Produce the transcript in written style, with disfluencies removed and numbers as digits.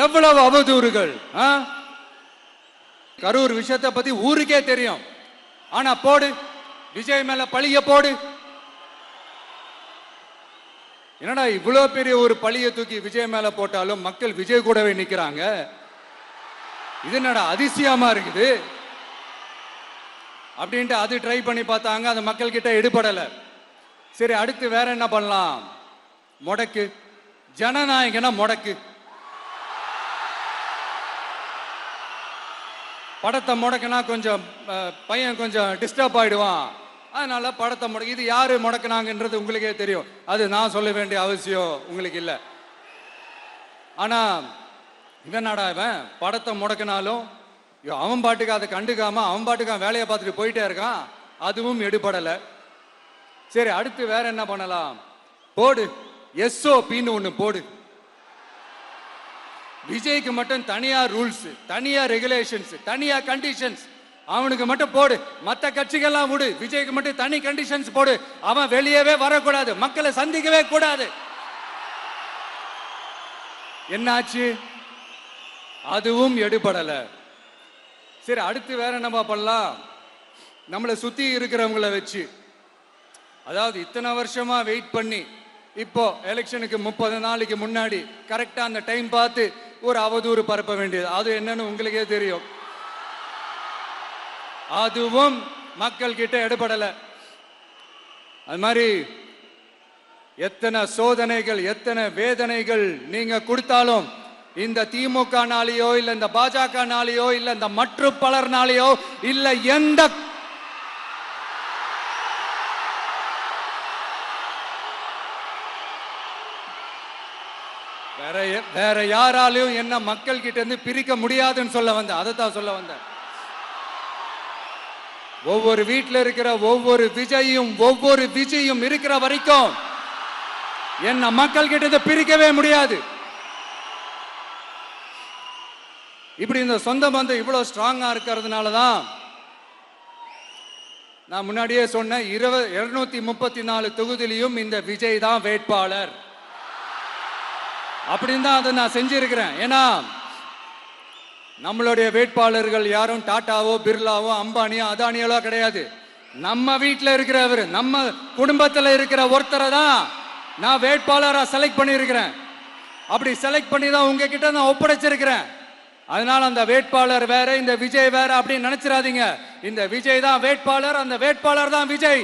எவ்வளவு அவதூறுகள். கரூர் விஷயத்தை பத்தி ஊருக்கே தெரியும். ஆனா போடு, விஜய் மேல பழிய போடு. என்னடா இவ்வளவு பெரிய ஒரு பழிய தூக்கி விஜய் மேல போட்டாலும் மக்கள் விஜய் கூடவே நிக்கிறாங்க. இது என்னடா அதிசயமா இருக்குது அப்படின்ட்டு அது ட்ரை பண்ணி பார்த்தாங்க. அது மக்கள் கிட்ட எடுபடல. சரி, அடுத்து வேற என்ன பண்ணலாம்? முடக்கு, ஜனநாயகனா முடக்கு. படத்தை முடக்கினா கொஞ்சம் பையன் கொஞ்சம் டிஸ்டர்ப் ஆயிடுவான். அதனால படத்தை முடக்கி. இது யாரு முடக்கினாங்கன்றது உங்களுக்கே தெரியும். அது நான் சொல்ல வேண்டிய அவசியம் உங்களுக்கு இல்லை. ஆனா இவன் நாடா இவன் படத்தை முடக்கினாலும் அவன் பாட்டுக்கு அதை கண்டுக்காம அவன் பாட்டுக்கு வேலையை பார்த்துட்டு போயிட்டே இருக்கான். அதுவும் எடுபடலை. சரி, அடுத்து வேற என்ன பண்ணலாம்? போடு, SOPன்னு ஒண்ணு போடு. விஜய்க்கு மட்டும் தனியா ரூல்ஸ், தனியா ரெகுலேஷன்ஸ், தனியா கண்டிஷன்ஸ். அவனுக்கு மட்டும் போடு. மற்ற கட்சிகள்லாம் விடு, விஜய்க்கு மட்டும் தனி கண்டிஷன்ஸ் போடு. அவன் வெளியவே வரக்கூடாது, மக்களை சந்திக்கவே கூடாது. என்னாச்சு? அதுவும் எடுபடல. சரி, அடுத்து வேற என்ன பண்ணலாம்? நம்மளை சுத்தி இருக்கிறவங்கள வச்சு, அதாவது இத்தனை வருஷமா வெயிட் பண்ணி இப்போ எலெக்ஷனுக்கு 30 நாளைக்கு முன்னாடி கரெக்டா அந்த டைம் பார்த்து ஒரு அவதூறு பரப்ப வேண்டியது. அது என்னன்னு உங்களுக்கே தெரியும். அதுவும் மக்கள் கிட்ட எடுபடல. அது மாதிரி எத்தனை சோதனைகள், எத்தனை வேதனைகள் நீங்க கொடுத்தாலும் இந்த திமுகனாலேயோ இல்ல இந்த பாஜகனாலேயோ இல்ல இந்த மற்ற பலர்னாலேயோ இல்ல எந்த வேற யாராலையும் என்ன மக்கள் கிட்ட இருந்து பிரிக்க முடியாதுன்னு சொல்ல வந்த. அதைத்தான் சொல்ல வந்த. ஒவ்வொரு வீட்டில் இருக்கிற ஒவ்வொரு விஜயும் இருக்கிற வரைக்கும் என்ன மக்கள் கிட்ட இருந்து பிரிக்கவே முடியாது. இப்படி இந்த சொந்த பந்தம் இவ்வளவு ஸ்ட்ராங்கா இருக்கிறதுனாலதான் நான் முன்னாடியே சொன்ன 234 தொகுதியிலையும் இந்த விஜய் தான் வேட்பாளர் அப்படின்னு தான் அதை நான் செஞ்சிருக்கிறேன். ஏன்னா நம்மளுடைய வேட்பாளர்கள் யாரும் டாட்டாவோ பிர்லாவோ அம்பானியோ அதானியோ கிடையாது. நம்ம வீட்டில் இருக்கிறவர், நம்ம குடும்பத்தில் இருக்கிற ஒருத்தரை தான் நான் வேட்பாளராக செலக்ட் பண்ணியிருக்கிறேன். அப்படி செலக்ட் பண்ணி தான் உங்ககிட்ட நான் ஒப்படைச்சிருக்கிறேன். அதனால அந்த வேட்பாளர் வேற, இந்த விஜய் வேற அப்படின்னு நினைச்சிடாதீங்க. இந்த விஜய் தான் வேட்பாளர், அந்த வேட்பாளர் தான் விஜய்.